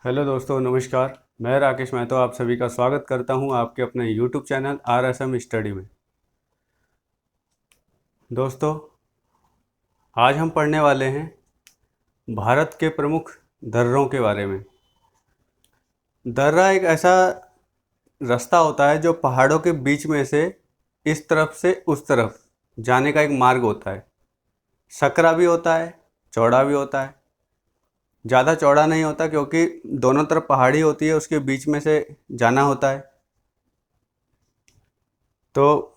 Hello दोस्तों, नमस्कार। मैं राकेश महतो आप सभी का स्वागत करता हूं आपके अपने यूट्यूब चैनल RSM स्टडी में। दोस्तों, आज हम पढ़ने वाले हैं भारत के प्रमुख दर्रों के बारे में। दर्रा एक ऐसा रास्ता होता है जो पहाड़ों के बीच में से इस तरफ से उस तरफ जाने का एक मार्ग होता है। सकरा भी होता है, चौड़ा भी होता है। ज़्यादा चौड़ा नहीं होता क्योंकि दोनों तरफ पहाड़ी होती है, उसके बीच में से जाना होता है। तो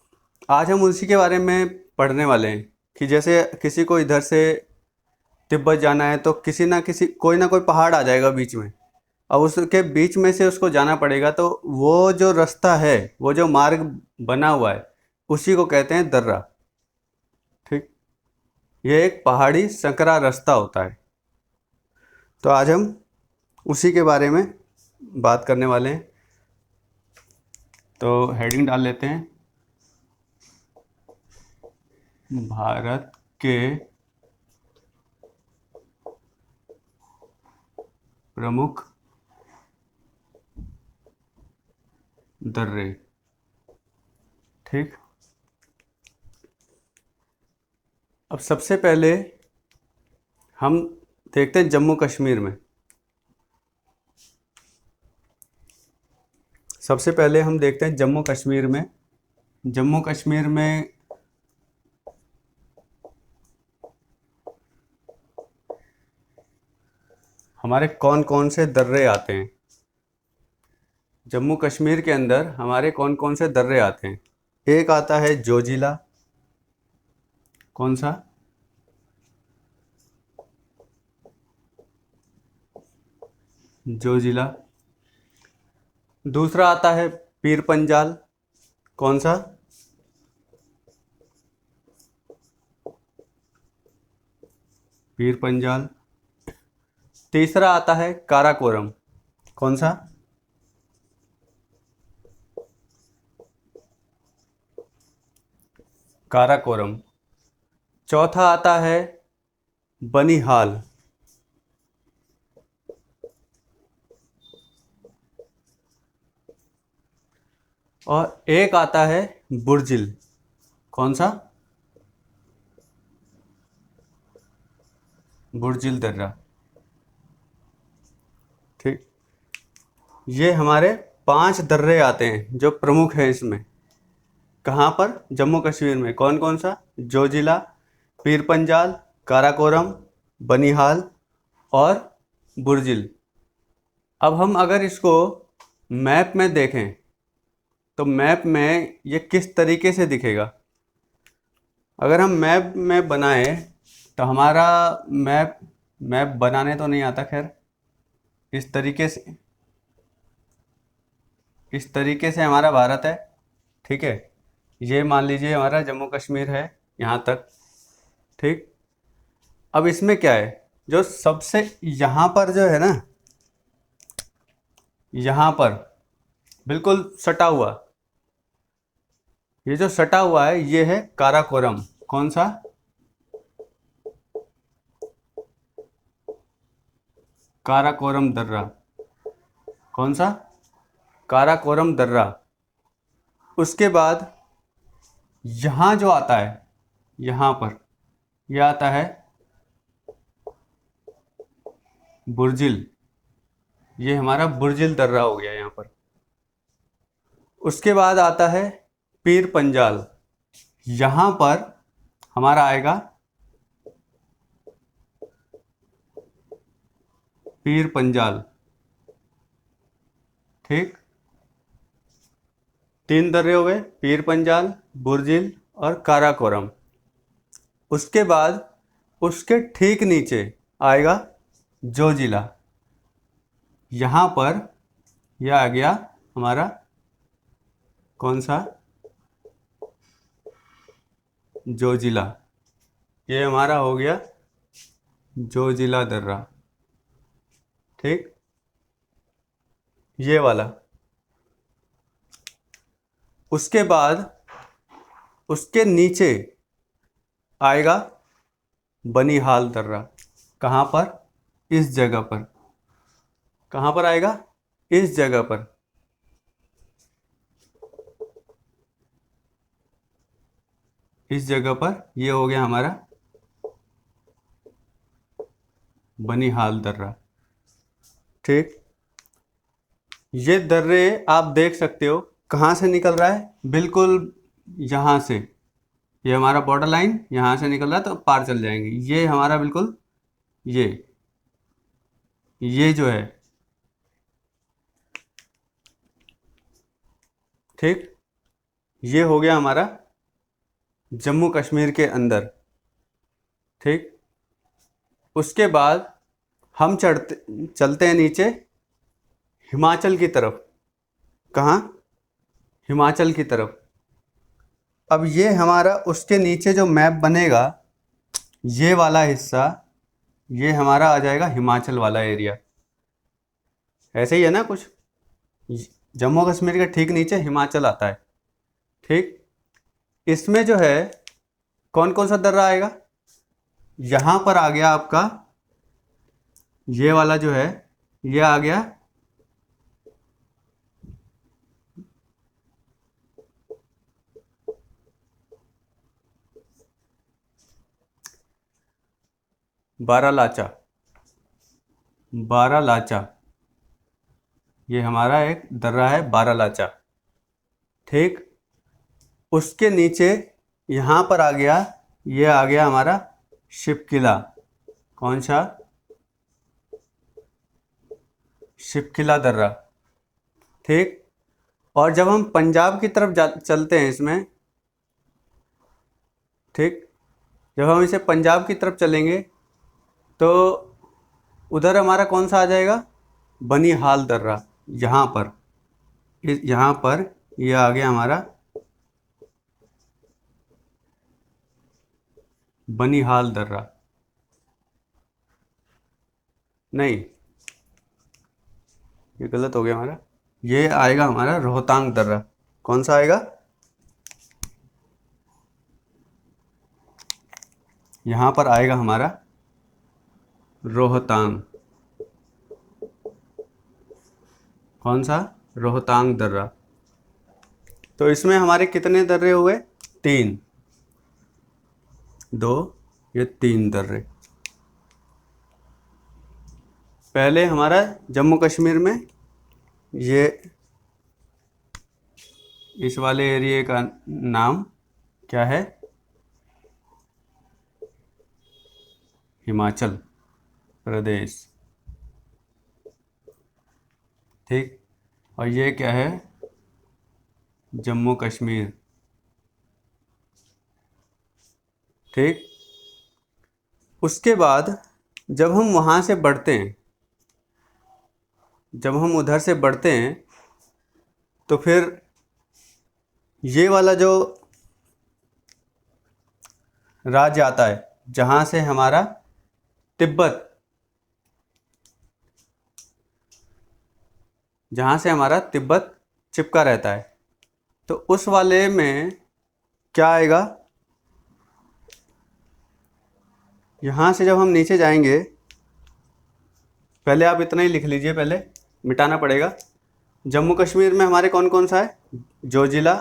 आज हम उसी के बारे में पढ़ने वाले हैं कि जैसे किसी को इधर से तिब्बत जाना है तो किसी ना कोई पहाड़ आ जाएगा बीच में। अब उसके बीच में से उसको जाना पड़ेगा, तो वो जो रास्ता है, वो जो मार्ग बना हुआ है, उसी को कहते हैं दर्रा। ठीक, ये एक पहाड़ी संकरा रास्ता होता है। तो आज हम उसी के बारे में बात करने वाले हैं। तो हेडिंग डाल लेते हैं, भारत के प्रमुख दर्रे। ठीक, अब सबसे पहले हम देखते हैं जम्मू कश्मीर में। सबसे पहले हम देखते हैं जम्मू कश्मीर में। जम्मू कश्मीर में हमारे कौन कौन से दर्रे आते हैं। जम्मू कश्मीर के अंदर हमारे कौन कौन से दर्रे आते हैं। एक आता है जोजिला। कौन सा? जोजिला। दूसरा आता है पीर पंजाल। कौन सा? पीर पंजाल। तीसरा आता है काराकोरम। कौन सा? काराकोरम। चौथा आता है बनिहाल। और एक आता है बुर्जिल। कौन सा? बुर्जिल दर्रा। ठीक, ये हमारे 5 दर्रे आते हैं जो प्रमुख हैं इसमें। कहाँ पर? जम्मू कश्मीर में। कौन कौन सा? जोजिला, पीर पंजाल, काराकोरम, बनिहाल और बुर्जिल। अब हम अगर इसको मैप में देखें तो मैप में ये किस तरीके से दिखेगा। अगर हम मैप में बनाए तो हमारा मैप मैप बनाने तो नहीं आता, खैर इस तरीके से हमारा भारत है। ठीक है, ये मान लीजिए हमारा जम्मू कश्मीर है यहाँ तक। ठीक, अब इसमें क्या है, जो सबसे यहाँ पर जो है ना, यहाँ पर बिल्कुल सटा हुआ, ये जो सटा हुआ है ये है काराकोरम। कौन सा? काराकोरम दर्रा। कौन सा? काराकोरम दर्रा। उसके बाद यहाँ जो आता है, यहाँ पर यह आता है बुर्जिल। ये हमारा बुर्जिल दर्रा हो गया यहाँ पर। उसके बाद आता है पीर पंजाल। यहाँ पर हमारा आएगा पीर पंजाल। ठीक, 3 दर्रे हो गए, पीर पंजाल, बुर्जिल और काराकोरम। उसके बाद उसके ठीक नीचे आएगा जोजिला। यहाँ पर यह आ गया हमारा कौन सा? जोजिला। ये हमारा हो गया जोजिला दर्रा। ठीक, ये वाला। उसके बाद उसके नीचे आएगा बनिहाल दर्रा। कहाँ पर? इस जगह पर। कहाँ पर आएगा? इस जगह पर। इस जगह पर ये हो गया हमारा बनिहाल दर्रा। ठीक, ये दर्रे आप देख सकते हो कहाँ से निकल रहा है, बिल्कुल यहाँ से। ये हमारा बॉर्डर लाइन यहाँ से निकल रहा है तो पार चल जाएंगे। ये हमारा बिल्कुल ये जो है, ठीक, ये हो गया हमारा जम्मू कश्मीर के अंदर। ठीक, उसके बाद हम चलते हैं नीचे हिमाचल की तरफ। कहाँ? हिमाचल की तरफ। अब ये हमारा उसके नीचे जो मैप बनेगा, ये वाला हिस्सा, ये हमारा आ जाएगा हिमाचल वाला एरिया। ऐसे ही है ना कुछ? जम्मू कश्मीर के ठीक नीचे हिमाचल आता है। ठीक, इसमें जो है कौन कौन सा दर्रा आएगा? यहाँ पर आ गया आपका ये वाला जो है, ये आ गया बारालाचा। बारालाचा, ये हमारा एक दर्रा है बारालाचा। ठीक, उसके नीचे यहाँ पर आ गया, ये आ गया हमारा शिपकिला। कौन सा? शिपकिला दर्रा। ठीक, और जब हम पंजाब की तरफ चलते हैं इसमें, ठीक, जब हम इसे पंजाब की तरफ चलेंगे तो उधर हमारा कौन सा आ जाएगा? बनिहाल दर्रा। यहाँ पर, यहाँ पर ये आ गया हमारा बनिहाल दर्रा। नहीं, ये गलत हो गया हमारा। ये आएगा हमारा रोहतांग दर्रा। कौन सा आएगा? यहाँ पर आएगा हमारा रोहतांग। कौन सा? रोहतांग दर्रा। तो इसमें हमारे कितने दर्रे हुए? 3, 2, ये 3 दर्रे। पहले हमारा जम्मू कश्मीर में ये इस वाले एरिया का नाम क्या है? हिमाचल प्रदेश। ठीक, और ये क्या है? जम्मू कश्मीर। ठीक, उसके बाद जब हम वहाँ से बढ़ते हैं, जब हम उधर से बढ़ते हैं तो फिर ये वाला जो राज्य आता है जहाँ से हमारा तिब्बत, जहाँ से हमारा तिब्बत चिपका रहता है, तो उस वाले में क्या आएगा? यहाँ से जब हम नीचे जाएंगे, पहले आप इतना ही लिख लीजिए, पहले मिटाना पड़ेगा। जम्मू कश्मीर में हमारे कौन कौन सा है? जोजिला,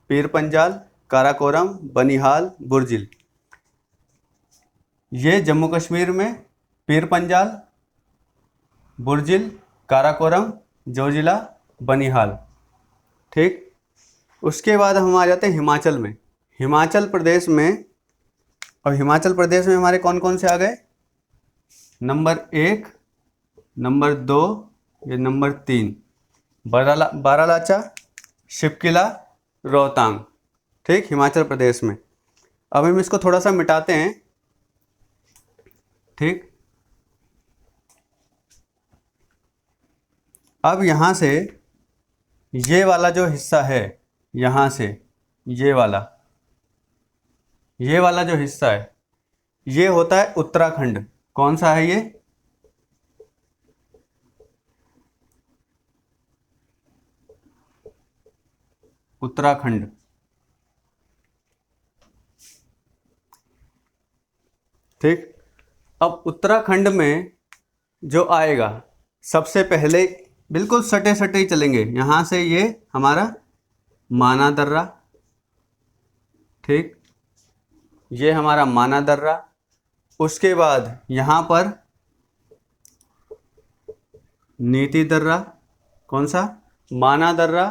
पीर पंजाल, काराकोरम, बनिहाल, बुर्जिल। ये जम्मू कश्मीर में पीर पंजाल, बुर्जिल, काराकोरम, जोजिला, बनिहाल। ठीक, उसके बाद हम आ जाते हैं हिमाचल में। हिमाचल प्रदेश में, और हिमाचल प्रदेश में हमारे कौन कौन से आ गए? नंबर 1, नंबर 2, ये नंबर 3, बारालाचा, शिपकिला, रोहतांग। ठीक, हिमाचल प्रदेश में। अब हम इसको थोड़ा सा मिटाते हैं। ठीक, अब यहाँ से ये वाला जो हिस्सा है, यहाँ से ये वाला जो हिस्सा है, ये होता है उत्तराखंड। कौन सा है ये? उत्तराखंड। ठीक, अब उत्तराखंड में जो आएगा सबसे पहले बिल्कुल सटे सटे ही चलेंगे। यहाँ से ये हमारा माना दर्रा, ठीक, ये हमारा माना दर्रा। उसके बाद यहाँ पर नीति दर्रा, कौन सा, माना दर्रा,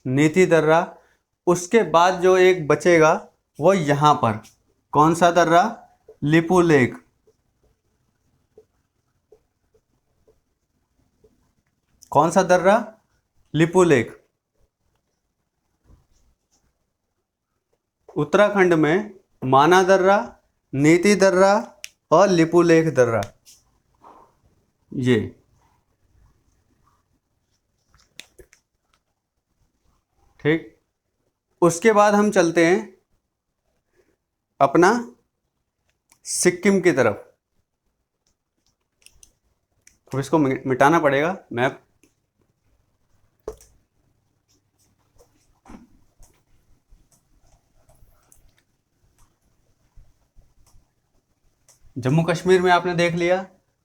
नीति दर्रा। उसके बाद जो एक बचेगा वो यहाँ पर, कौन सा दर्रा, लिपू लेक। कौन सा दर्रा, लिपू लेक। उत्तराखंड में माना दर्रा, नीति दर्रा और लिपू लेक दर्रा, ये। ठीक, उसके बाद हम चलते हैं अपना सिक्किम की तरफ। तो इसको मिटाना पड़ेगा मैप। जम्मू कश्मीर में आपने देख लिया,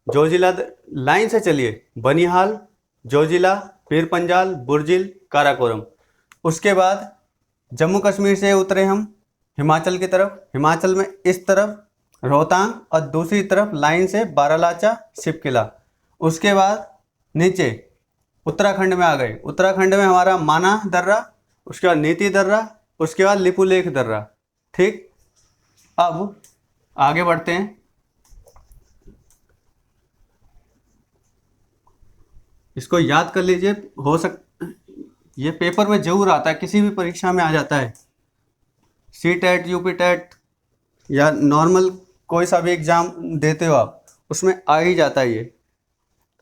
जोजिला लाइन से चलिए, बनिहाल, जोजिला, पीर पंजाल, बुर्जिल, काराकोरम। उसके बाद जम्मू कश्मीर से उतरे हम हिमाचल की तरफ। हिमाचल में इस तरफ रोहतांग और दूसरी तरफ लाइन से बारालाचा, शिपकिला। उसके बाद नीचे उत्तराखंड में आ गए। उत्तराखंड में हमारा माना दर्रा, उसके बाद नीति दर्रा, उसके बाद लिपू लेक दर्रा। ठीक, अब आगे बढ़ते हैं। इसको याद कर लीजिए, हो ये पेपर में जरूर आता है, किसी भी परीक्षा में आ जाता है। सी टेट, यूपी टेट या नॉर्मल कोई सा भी एग्ज़ाम देते हो आप, उसमें आ ही जाता है ये।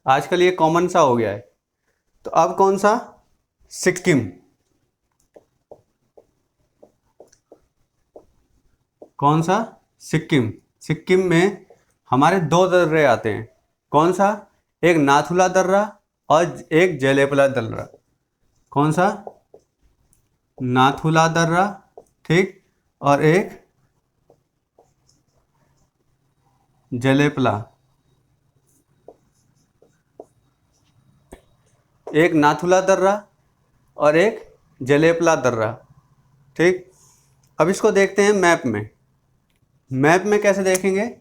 आजकल ये कॉमन सा हो गया है। तो अब कौन सा, सिक्किम। कौन सा, सिक्किम। सिक्किम में हमारे दो दर्रे आते हैं। कौन सा, एक नाथुला दर्रा और एक जेलेपला दर्रा। कौन सा, नाथुला दर्रा, ठीक, और एक जेलेपला। एक नाथुला दर्रा और एक जेलेपला दर्रा। ठीक, अब इसको देखते हैं मैप में। मैप में कैसे देखेंगे,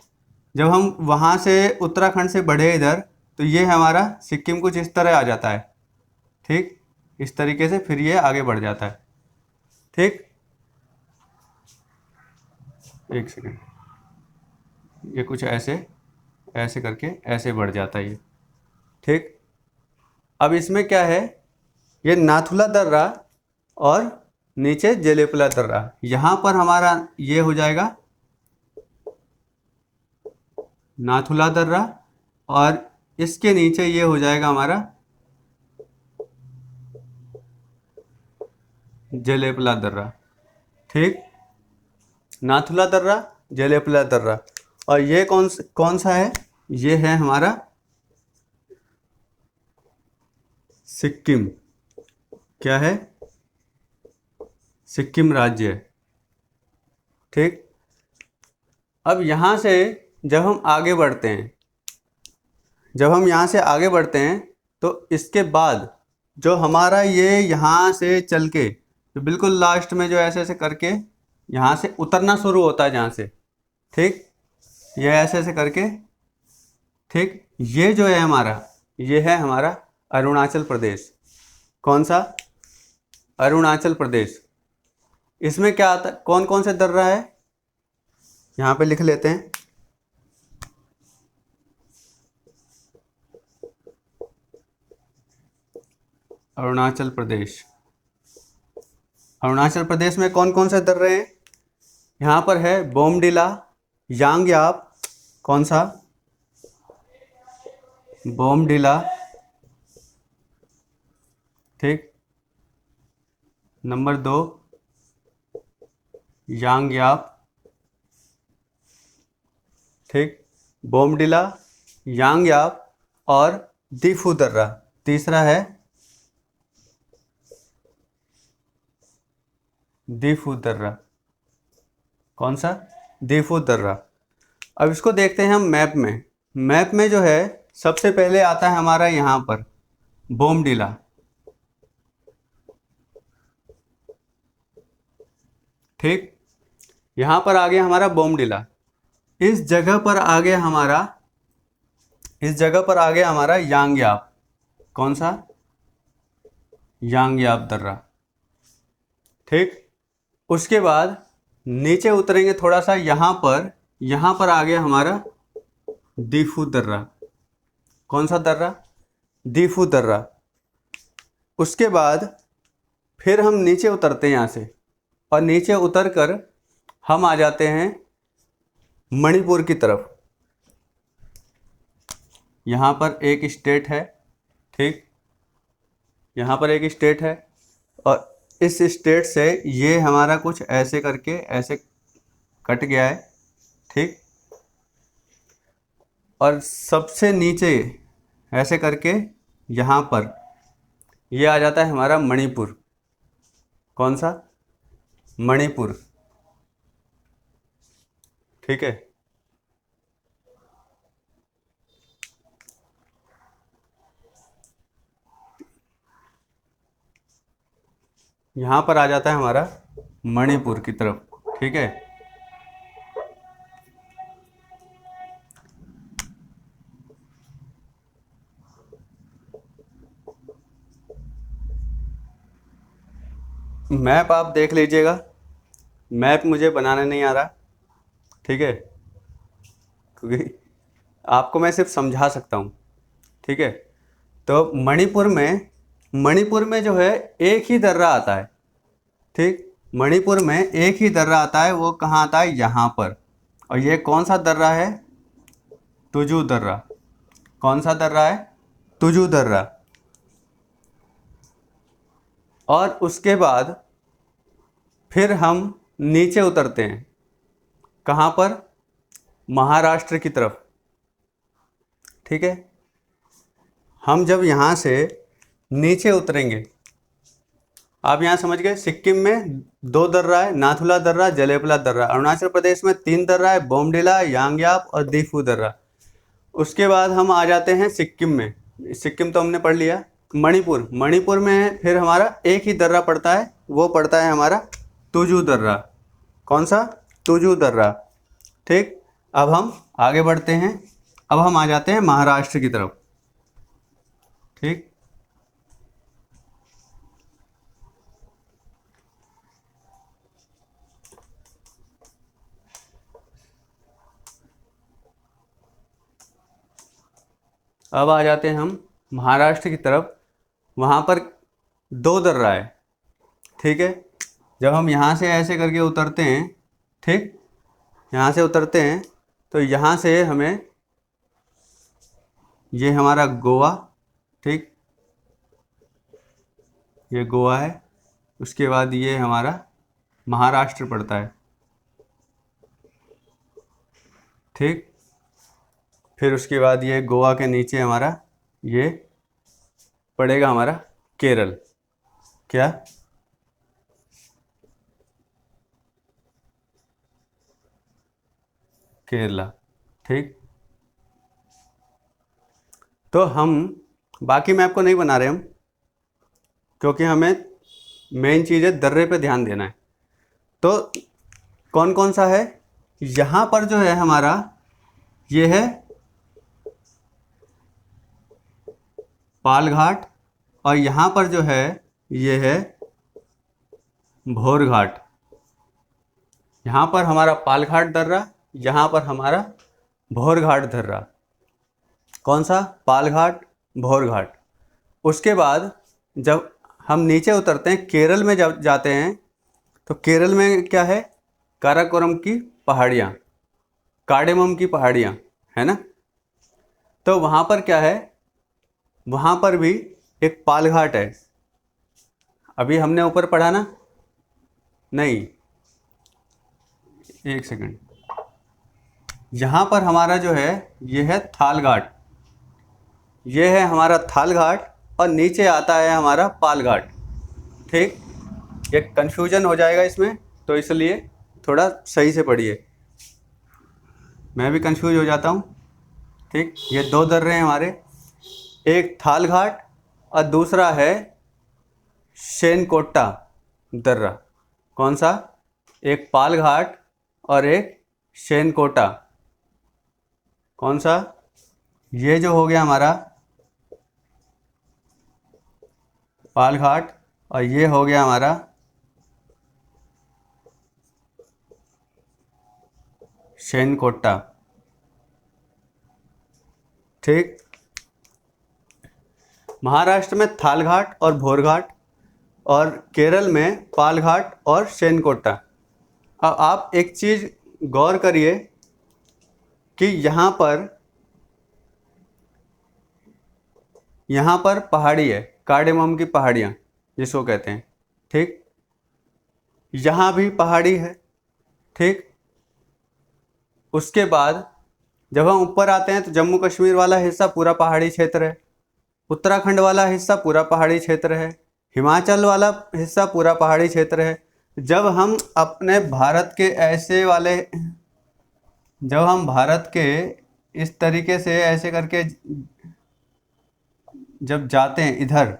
जब हम वहाँ से उत्तराखंड से बढ़े इधर, तो ये हमारा सिक्किम कुछ इस तरह आ जाता है। ठीक, इस तरीके से फिर ये आगे बढ़ जाता है। ठीक, एक सेकंड, ये कुछ ऐसे ऐसे करके ऐसे बढ़ जाता है ये। ठीक, अब इसमें क्या है, ये नाथुला दर्रा और नीचे जेलेपला दर्रा। यहाँ पर हमारा ये हो जाएगा नाथुला दर्रा और इसके नीचे ये हो जाएगा हमारा जेलेपला दर्रा। ठीक, नाथुला दर्रा, जेलेपला दर्रा। और ये कौन सा है, ये है हमारा सिक्किम। क्या है, सिक्किम राज्य। ठीक, अब यहाँ से जब हम आगे बढ़ते हैं, जब हम यहाँ से आगे बढ़ते हैं, तो इसके बाद जो हमारा ये यहाँ से चल के तो बिल्कुल लास्ट में जो ऐसे ऐसे करके यहाँ से उतरना शुरू होता है जहाँ से। ठीक, ये ऐसे ऐसे करके, ठीक, ये जो है हमारा, ये है हमारा अरुणाचल प्रदेश। कौन सा, अरुणाचल प्रदेश। इसमें क्या आता, कौन कौन से दर्रा है, यहाँ पे लिख लेते हैं। अरुणाचल प्रदेश। अरुणाचल प्रदेश में कौन कौन से दर्रे हैं, यहाँ पर है बोमडिला, यांगयाप। कौन सा, बोमडिला। ठीक, नंबर 2 यांगयाप। ठीक, बोमडिला, यांगयाप और दीफू दर्रा। तीसरा है दीफू दर्रा। कौन सा, दीफू दर्रा। अब इसको देखते हैं हम मैप में। मैप में जो है सबसे पहले आता है हमारा यहाँ पर बोमडिला, ठीक। यहाँ पर आ गया हमारा बोमडिला। इस जगह पर आ गया हमारा यांगयाप। कौन सा? यांगयाप दर्रा, ठीक। उसके बाद नीचे उतरेंगे थोड़ा सा, यहाँ पर आ गया हमारा दीफू दर्रा। कौन सा दर्रा? दीफू दर्रा। उसके बाद फिर हम नीचे उतरते हैं यहाँ से, और नीचे उतर कर हम आ जाते हैं मणिपुर की तरफ। यहाँ पर एक स्टेट है, ठीक। यहाँ पर एक स्टेट है, और इस स्टेट से ये हमारा कुछ ऐसे करके ऐसे कट गया है, ठीक। और सबसे नीचे ऐसे करके यहाँ पर ये आ जाता है हमारा मणिपुर। कौन सा? मणिपुर, ठीक है। यहाँ पर आ जाता है हमारा मणिपुर की तरफ, ठीक है। मैप आप देख लीजिएगा, मैप मुझे बनाने नहीं आ रहा, ठीक है, क्योंकि आपको मैं सिर्फ समझा सकता हूँ, ठीक है। तो मणिपुर में जो है एक ही दर्रा आता है, ठीक। मणिपुर में एक ही दर्रा आता है, वो कहाँ आता है? यहाँ पर। और ये कौन सा दर्रा है? तुजू दर्रा। कौन सा दर्रा है? तुजू दर्रा। और उसके बाद फिर हम नीचे उतरते हैं, कहाँ पर? महाराष्ट्र की तरफ, ठीक है। हम जब यहाँ से नीचे उतरेंगे, आप यहाँ समझ गए, सिक्किम में 2 दर्रा है, नाथुला दर्रा, जलेपला दर्रा। अरुणाचल प्रदेश में 3 दर्रा है, बोमडिला, यांगयाप और दीफू दर्रा। उसके बाद हम आ जाते हैं सिक्किम में। सिक्किम तो हमने पढ़ लिया। मणिपुर में फिर हमारा एक ही दर्रा पड़ता है, वो पड़ता है हमारा तुजू दर्रा। कौन सा? तुजू दर्रा, ठीक। अब हम आगे बढ़ते हैं, अब हम आ जाते हैं महाराष्ट्र की तरफ, ठीक। अब आ जाते हैं हम महाराष्ट्र की तरफ। वहाँ पर 2 दर्रा है, ठीक है। जब हम यहाँ से ऐसे करके उतरते हैं, ठीक, यहाँ से उतरते हैं तो यहाँ से हमें, ये हमारा गोवा, ठीक, ये गोवा है। उसके बाद ये हमारा महाराष्ट्र पड़ता है, ठीक। फिर उसके बाद ये गोवा के नीचे हमारा ये पड़ेगा हमारा केरल। क्या? केरला, ठीक। तो हम बाकी मैप को नहीं बना रहे हम, क्योंकि हमें मेन चीज़ है दर्रे पे ध्यान देना है। तो कौन कौन सा है? यहाँ पर जो है हमारा, ये है पालघाट, और यहाँ पर जो है ये है भोरघाट। यहाँ पर हमारा पालघाट दर्रा, यहाँ पर हमारा भोरघाट दर्रा। कौन सा? पालघाट, भोरघाट। उसके बाद जब हम नीचे उतरते हैं, केरल में जब जाते हैं, तो केरल में क्या है? काराकोरम की पहाड़ियाँ, कार्डेमम की पहाड़ियाँ, है ना। तो वहाँ पर क्या है? वहाँ पर भी एक पालघाट है। अभी हमने ऊपर पढ़ा ना? नहीं, एक सेकंड। यहाँ पर हमारा जो है ये है थालघाट, ये है हमारा थालघाट, और नीचे आता है हमारा पालघाट, ठीक। ये कन्फ्यूजन हो जाएगा इसमें, तो इसलिए थोड़ा सही से पढ़िए, मैं भी कंफ्यूज हो जाता हूँ। ठीक, ये दो दर्रे हैं हमारे, एक थाल घाट और दूसरा है शेनकोटा दर्रा। कौन सा? एक पाल घाट और एक शेनकोटा। कौन सा? ये जो हो गया हमारा पाल घाट और ये हो गया हमारा शेनकोटा। ठीक, महाराष्ट्र में थाल घाट और भोर घाट और केरल में पाल घाट और शेनकोटा। अब आप एक चीज़ गौर करिए कि यहाँ पर पहाड़ी है, कार्डेमम की पहाड़ियाँ जिसको कहते हैं। ठीक, यहाँ भी पहाड़ी है। ठीक, उसके बाद जब हम ऊपर आते हैं तो जम्मू कश्मीर वाला हिस्सा पूरा पहाड़ी क्षेत्र है, उत्तराखंड वाला हिस्सा पूरा पहाड़ी क्षेत्र है, हिमाचल वाला हिस्सा पूरा पहाड़ी क्षेत्र है। जब हम भारत के इस तरीके से ऐसे करके जब जाते हैं, इधर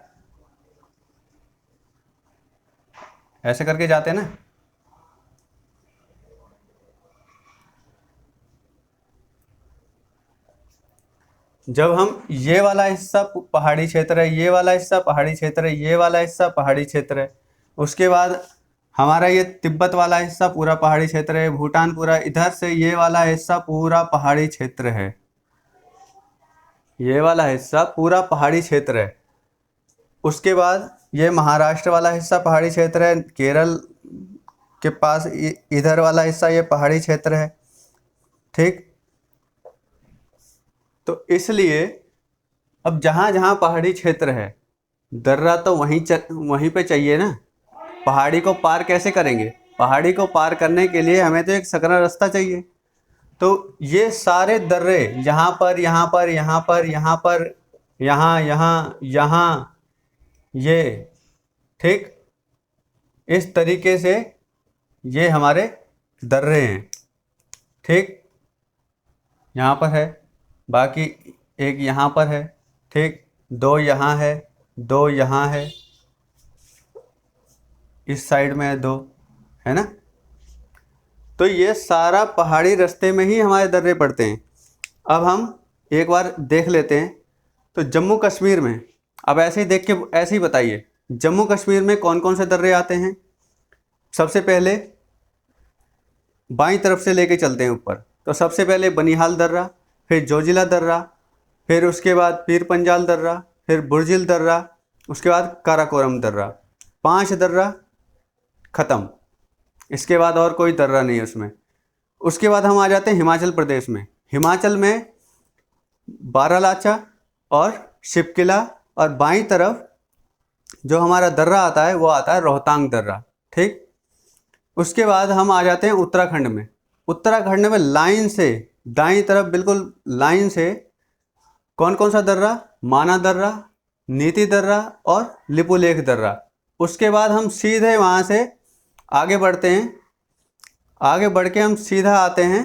ऐसे करके जाते हैं ना, जब हम ये वाला हिस्सा पहाड़ी क्षेत्र है, ये वाला हिस्सा पहाड़ी क्षेत्र है, ये वाला हिस्सा पहाड़ी क्षेत्र है, उसके बाद हमारा ये तिब्बत वाला हिस्सा पूरा पहाड़ी क्षेत्र है, भूटान पूरा, इधर से ये वाला हिस्सा पूरा पहाड़ी क्षेत्र है, ये वाला हिस्सा पूरा पहाड़ी क्षेत्र है। उसके बाद ये महाराष्ट्र वाला हिस्सा पहाड़ी क्षेत्र है, केरल के पास इधर वाला हिस्सा ये पहाड़ी क्षेत्र है। ठीक, तो इसलिए अब जहाँ जहाँ पहाड़ी क्षेत्र है, दर्रा तो वहीं पे चाहिए ना। पहाड़ी को पार कैसे करेंगे? पहाड़ी को पार करने के लिए हमें तो एक सकरा रास्ता चाहिए। तो ये सारे दर्रे यहाँ पर, यहाँ पर, यहाँ पर, यहाँ पर, यहाँ, यहाँ, यहाँ, ये, ठीक, इस तरीके से ये हमारे दर्रे हैं। ठीक, यहाँ पर है, बाकी एक यहाँ पर है। ठीक, दो यहाँ है, दो यहाँ है, इस साइड में है दो, है ना। तो ये सारा पहाड़ी रास्ते में ही हमारे दर्रे पड़ते हैं। अब हम एक बार देख लेते हैं। तो जम्मू कश्मीर में, अब ऐसे ही देख के ऐसे ही बताइए, जम्मू कश्मीर में कौन कौन से दर्रे आते हैं। सबसे पहले बाईं तरफ से लेके चलते हैं ऊपर, तो सबसे पहले बनिहाल दर्रा, फिर जोजिला दर्रा, फिर उसके बाद पीर पंजाल दर्रा, फिर बुर्जिल दर्रा, उसके बाद काराकोरम दर्रा। 5 दर्रा ख़त्म, इसके बाद और कोई दर्रा नहीं है उसमें। उसके बाद हम आ जाते हैं हिमाचल प्रदेश में। हिमाचल में बारालाचा और शिपकिला, और बाईं तरफ जो हमारा दर्रा आता है वो आता है रोहतांग दर्रा। ठीक, उसके बाद हम आ जाते हैं उत्तराखंड में। उत्तराखंड में लाइन से दाईं तरफ, बिल्कुल लाइन से कौन कौन सा दर्रा? माना दर्रा, नीति दर्रा और लिपुलेख दर्रा। उसके बाद हम सीधे वहाँ से आगे बढ़ते हैं। आगे बढ़ के हम सीधा आते हैं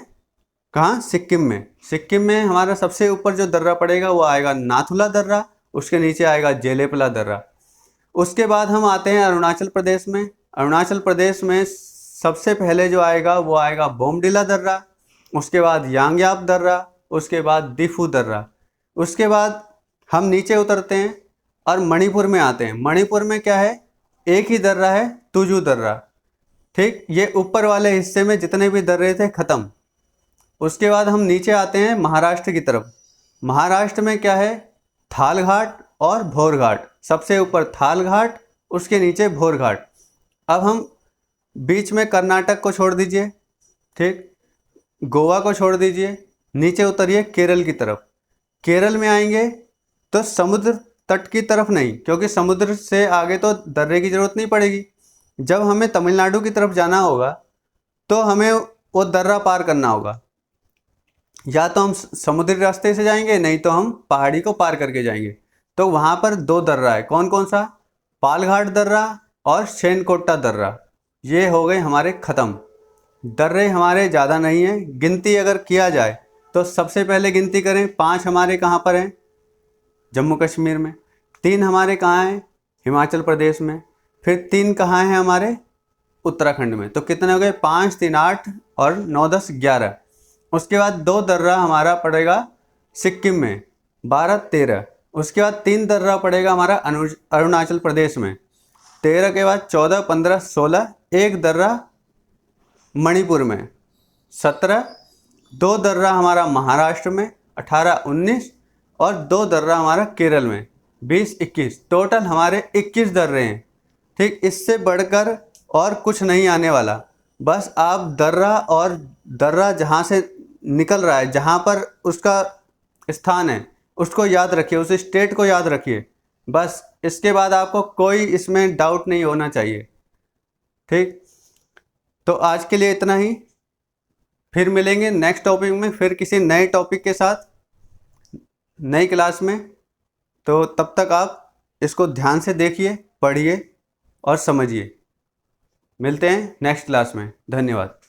कहाँ? सिक्किम में। सिक्किम में हमारा सबसे ऊपर जो दर्रा पड़ेगा वो आएगा नाथुला दर्रा, उसके नीचे आएगा जेलेपला दर्रा। उसके बाद हम आते हैं अरुणाचल प्रदेश में। अरुणाचल प्रदेश में सबसे पहले जो आएगा वो आएगा बोमडिला दर्रा, उसके बाद यांगयाप दर्रा, उसके बाद दिफू दर्रा। उसके बाद हम नीचे उतरते हैं और मणिपुर में आते हैं। मणिपुर में क्या है? एक ही दर्रा है, तुजू दर्रा। ठीक, ये ऊपर वाले हिस्से में जितने भी दर्रे थे ख़त्म। उसके बाद हम नीचे आते हैं महाराष्ट्र की तरफ। महाराष्ट्र में क्या है? थाल घाट और भोर घाट। सबसे ऊपर थाल घाट, उसके नीचे भोर घाट। अब हम बीच में कर्नाटक को छोड़ दीजिए, ठीक, गोवा को छोड़ दीजिए, नीचे उतरिए केरल की तरफ। केरल में आएंगे तो समुद्र तट की तरफ नहीं, क्योंकि समुद्र से आगे तो दर्रे की ज़रूरत नहीं पड़ेगी। जब हमें तमिलनाडु की तरफ जाना होगा तो हमें वो दर्रा पार करना होगा। या तो हम समुद्री रास्ते से जाएंगे, नहीं तो हम पहाड़ी को पार करके जाएंगे। तो वहाँ पर 2 दर्रा है। कौन कौन सा? पालघाट दर्रा और शेनकोटा दर्रा। ये हो गए हमारे ख़त्म। दर्रे हमारे ज़्यादा नहीं हैं, गिनती अगर किया जाए तो सबसे पहले गिनती करें, 5 हमारे कहाँ पर हैं? जम्मू कश्मीर में। 3 हमारे कहाँ हैं? हिमाचल प्रदेश में। फिर 3 कहाँ हैं हमारे? उत्तराखंड में। तो कितने हो गए? 5 3 8 और 9 10 11। उसके बाद 2 दर्रा हमारा पड़ेगा सिक्किम में, 12 13। उसके बाद 3 दर्रा पड़ेगा हमारा अरुणाचल प्रदेश में, 13 के बाद 14 15 16। 1 दर्रा मणिपुर में, 17। 2 दर्रा हमारा महाराष्ट्र में, 18 19। और 2 दर्रा हमारा केरल में, 20 21। टोटल हमारे 21 दर्रे हैं। ठीक, इससे बढ़कर और कुछ नहीं आने वाला। बस आप दर्रा और दर्रा जहाँ से निकल रहा है, जहाँ पर उसका स्थान है, उसको याद रखिए, उस स्टेट को याद रखिए। बस इसके बाद आपको कोई इसमें डाउट नहीं होना चाहिए। ठीक, तो आज के लिए इतना ही। फिर मिलेंगे नेक्स्ट टॉपिक में, फिर किसी नए टॉपिक के साथ नई क्लास में। तो तब तक आप इसको ध्यान से देखिए, पढ़िए और समझिए। मिलते हैं नेक्स्ट क्लास में। धन्यवाद।